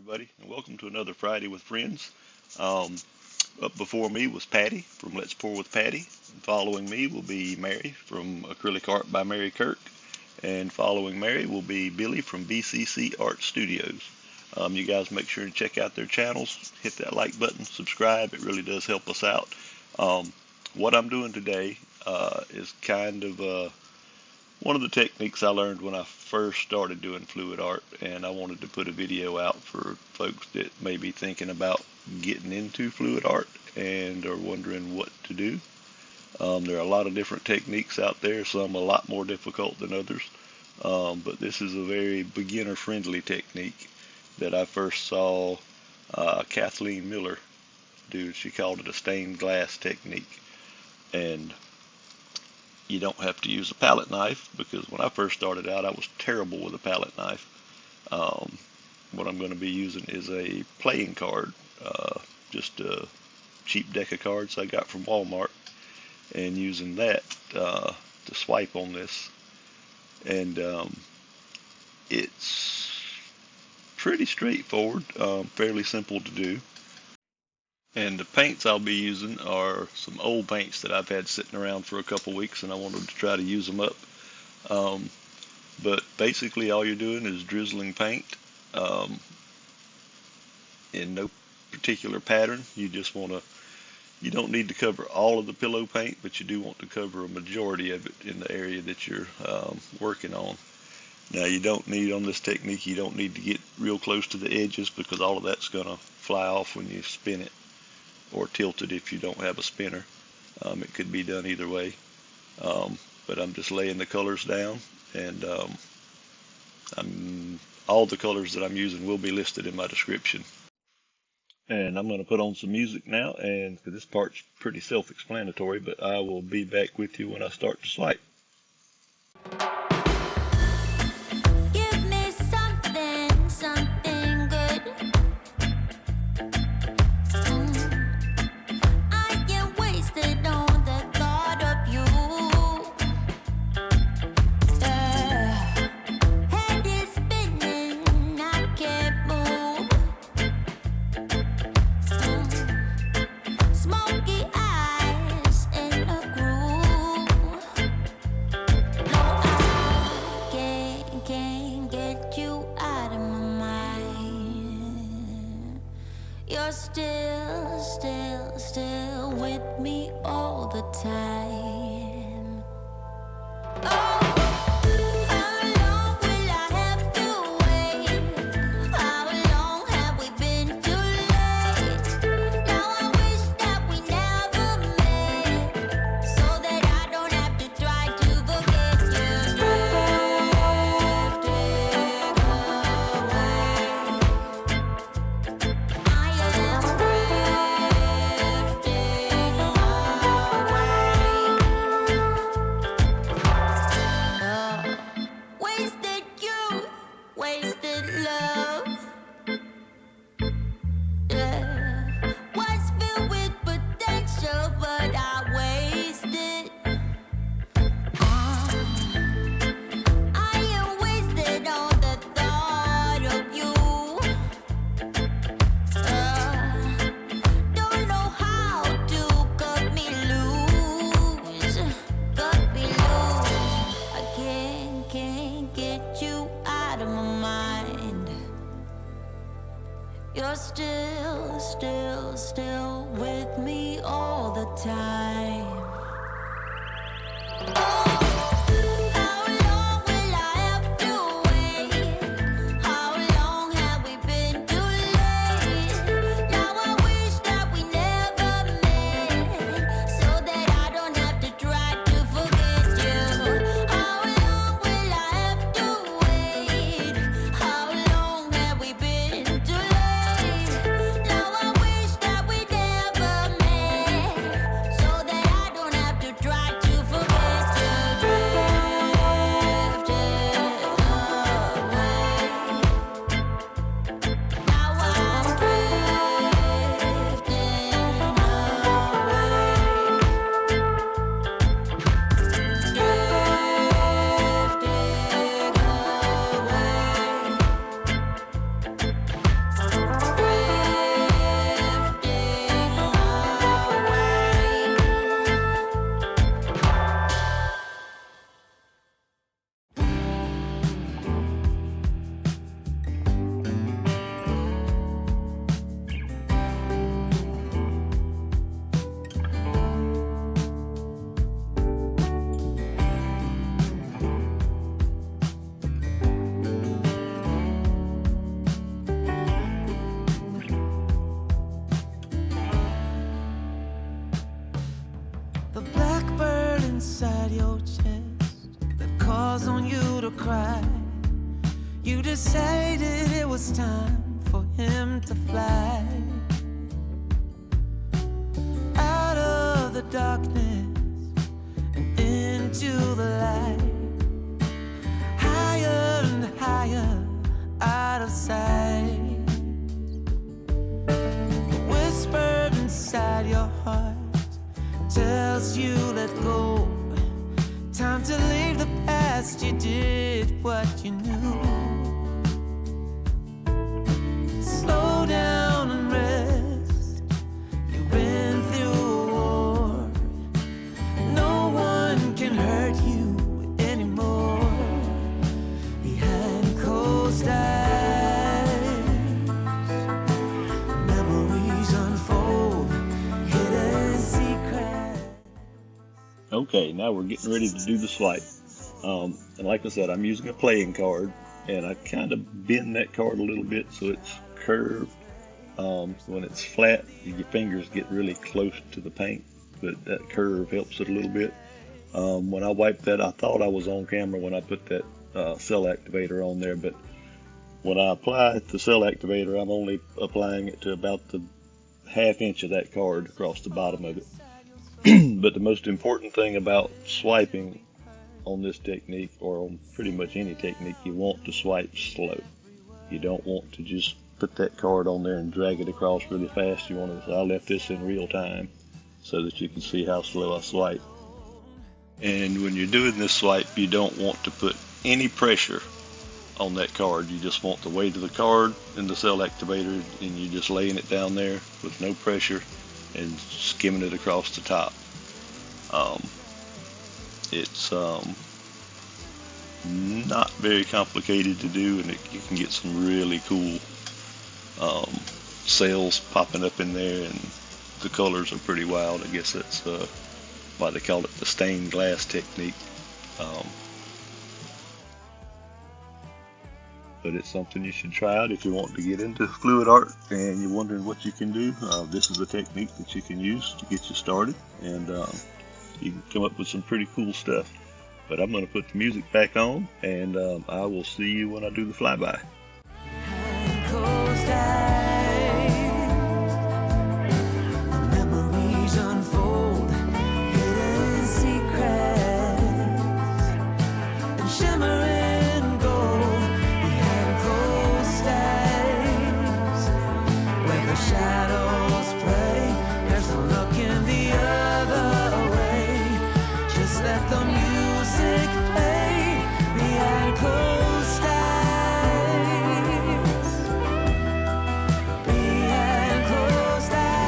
everybody, and welcome to another Friday with Friends. Up before me was Patty from Let's Pour with Patty. And following me will be Mary from Acrylic Art by Mary Kirk. And following Mary will be Billy from BCC Art Studios. You guys make sure to check out their channels, hit that like button, subscribe. It really does help us out. What I'm doing today is kind of one of the techniques I learned when I first started doing fluid art, and I wanted to put a video out for folks that may be thinking about getting into fluid art and are wondering what to do. There are a lot of different techniques out there, some a lot more difficult than others, but this is a very beginner-friendly technique that I first saw Kathleen Miller do. She called it a stained glass technique, and you don't have to use a palette knife, because when I first started out I was terrible with a palette knife. What I'm going to be using is a playing card, just a cheap deck of cards I got from Walmart, and using that to swipe on this. And it's pretty straightforward, fairly simple to do. And the paints I'll be using are some old paints that I've had sitting around for a couple weeks, and I wanted to try to use them up. But basically all you're doing is drizzling paint in no particular pattern. You don't need to cover all of the pillow paint, but you do want to cover a majority of it in the area that you're working on. Now, you don't need, on this technique, you don't need to get real close to the edges, because all of that's going to fly off when you spin it, or tilt it if you don't have a spinner. It could be done either way. But I'm just laying the colors down, and all the colors that I'm using will be listed in my description. And I'm going to put on some music now, and this part's pretty self-explanatory, but I will be back with you when I start to swipe. You're still with me all the time. Oh. The blackbird inside your chest that calls on you to cry. You decided it was time for him to fly out of the darkness and into the light, higher and higher out of sight. The whisper inside your heart tells you let go. Time to leave the past. You did what you knew. Slow down and rest. You've been through a war. No one can hurt you anymore. Behind closed eyes, memories unfold, hidden secrets. Okay, now we're getting ready to do the swipe. And like I said, I'm using a playing card, and I kind of bend that card a little bit so it's curved. When it's flat, your fingers get really close to the paint, but that curve helps it a little bit. When I wiped that, I thought I was on camera when I put that cell activator on there, but when I apply the cell activator, I'm only applying it to about the ½ inch of that card across the bottom of it. But the most important thing about swiping on this technique, or on pretty much any technique, you want to swipe slow. You don't want to just put that card on there and drag it across really fast. You want to, so I left this in real time so that you can see how slow I swipe. And when you're doing this swipe, you don't want to put any pressure on that card. You just want the weight of the card and the cell activator, and you're just laying it down there with no pressure and skimming it across the top. It's not very complicated to do, and you can get some really cool cells popping up in there, and the colors are pretty wild. I guess that's why they call it the stained glass technique. But it's something you should try out if you want to get into fluid art and you're wondering what you can do. This is a technique that you can use to get you started, and you can come up with some pretty cool stuff. But I'm going to put the music back on, and I will see you when I do the flyby. Memories unfold, hidden secrets, and shimmering gold behind closed eyes. Where the shadows play, there's no looking the other way. Just let the music play behind closed eyes. Behind closed eyes.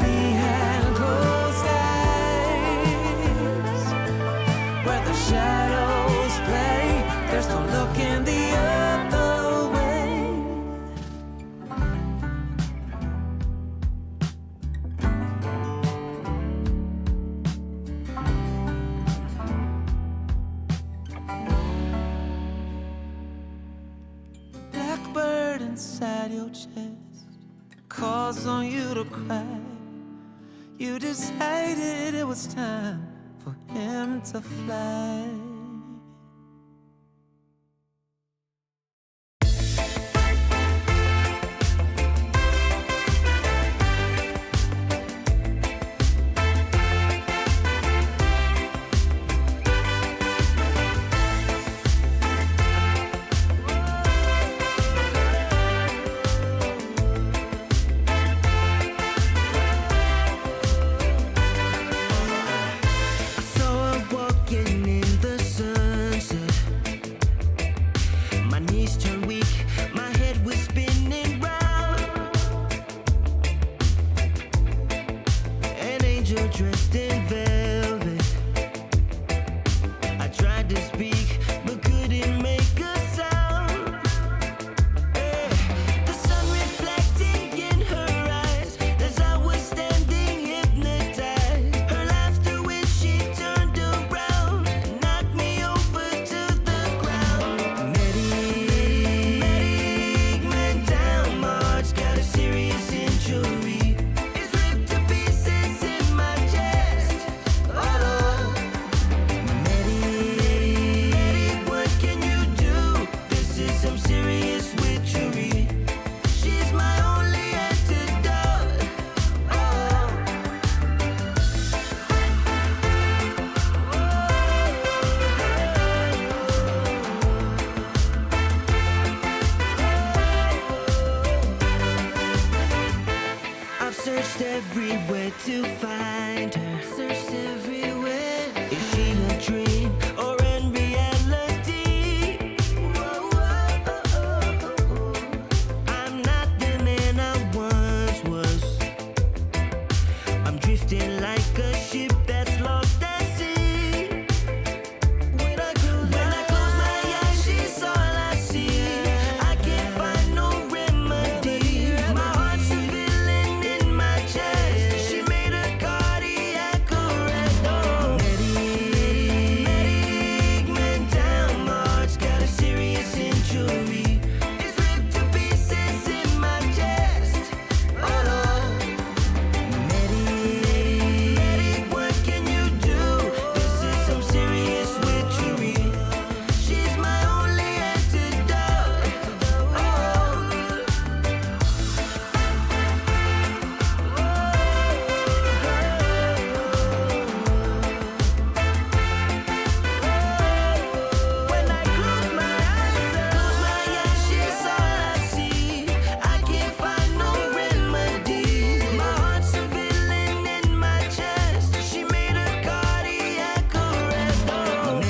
Behind closed eyes. Where the shadows play, there's no looking the other way. Blackbird inside your chest calls on you to cry. You decided it was time for him to fly. Dressed in velvet, I tried to speak but couldn't make a sound. The sun reflecting in her eyes as I was standing hypnotized. Her laughter when she turned around knocked me over to the ground. Medic went down, March got a serious injury. Searched everywhere to find her. Searched everywhere. Is she a dream or in reality? Whoa, whoa, oh, oh, oh. I'm not the man I once was. I'm drifting like a ship that's lost at sea. When I close my eyes, she's all I see. I can't find no remedy. My heart's a villain in my chest. She made a cardiac arrest. Oh, medic, man down. My heart's got a serious injury. It's ripped to pieces in my chest. Oh Lord, medic, what can you do? This is some serious witchery. She's my only antidote. Oh. When I close my eyes, she's all I see. I can't find no remedy. My heart's a villain in my chest. She made a cardiac arrest. Oh,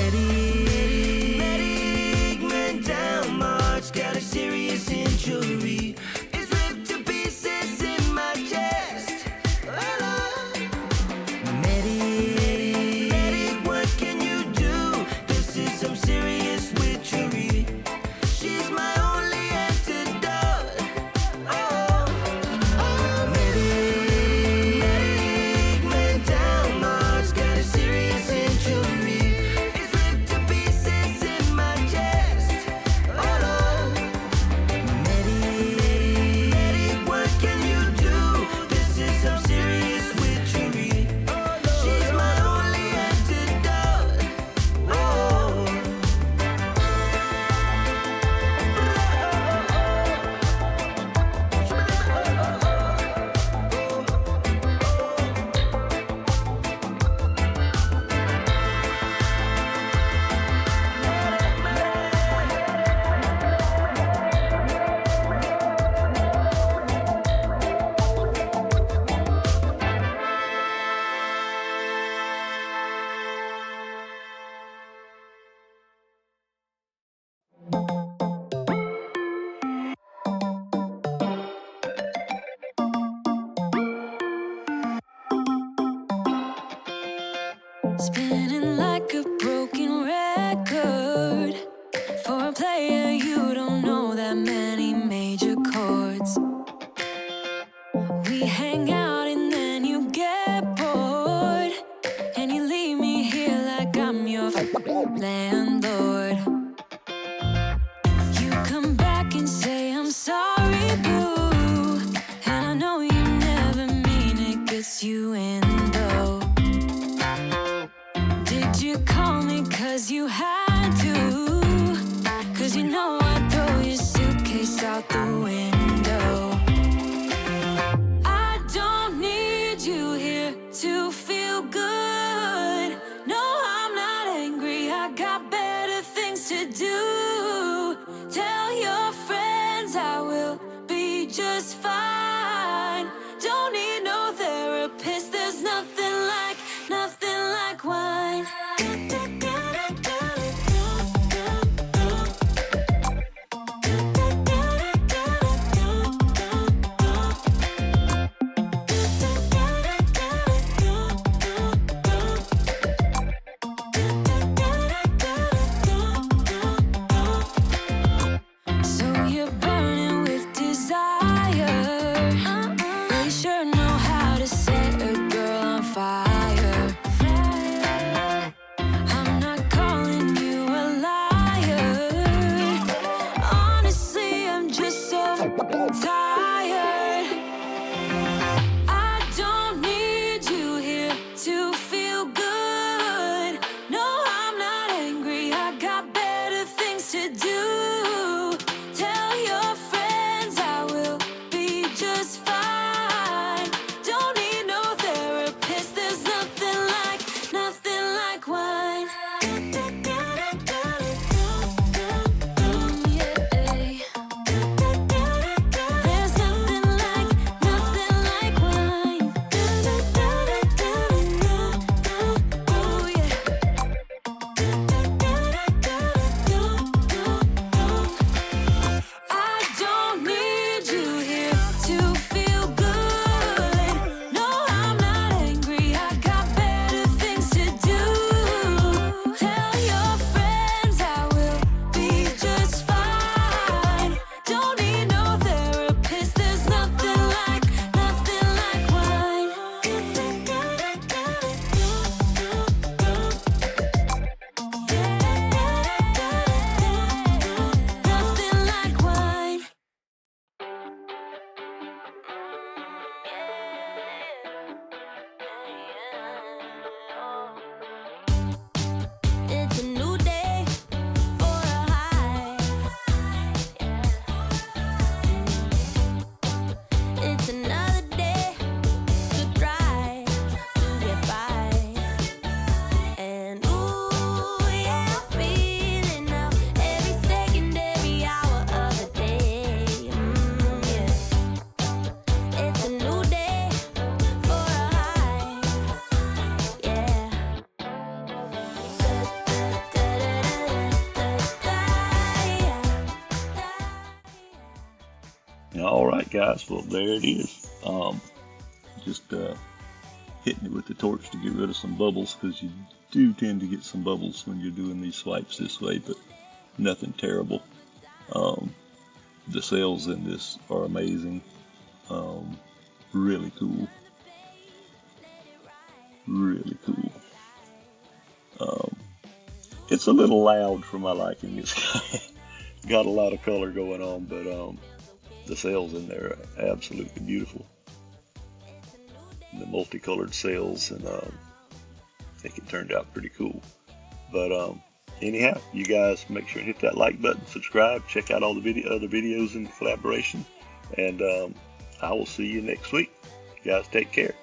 medic, man down. My heart's got a serious injury. It's ripped to pieces in my chest. Oh, Lord. Medic, what can you do? This is some serious witchery. She's my only antidote. Oh, medic, man down. My heart's got a serious injury. It's ripped to pieces in my chest. Oh Lord, medic, what can you do? This is some serious witchery. She's my only antidote. Oh. Spinning like a broken record. For a player, you don't know that many major chords. We hang out and then you get bored, and you leave me here like I'm your landlord. You come back and say I'm sorry, boo, and I know you never mean it, gets you in though. Did you call me cause you had to? Cause you know I'd throw your suitcase out the window. I don't right, guys, well, there it is. Just hitting it with the torch to get rid of some bubbles, because you do tend to get some bubbles when you're doing these swipes this way, but nothing terrible. The sails in this are amazing. Really cool. Really cool. It's a little loud for my liking. It's got a lot of color going on, but the sails in there are absolutely beautiful. The multicolored sails, and I think it turned out pretty cool. But anyhow, you guys make sure and hit that like button, subscribe, check out all the other videos in the collaboration, and I will see you next week. You guys take care.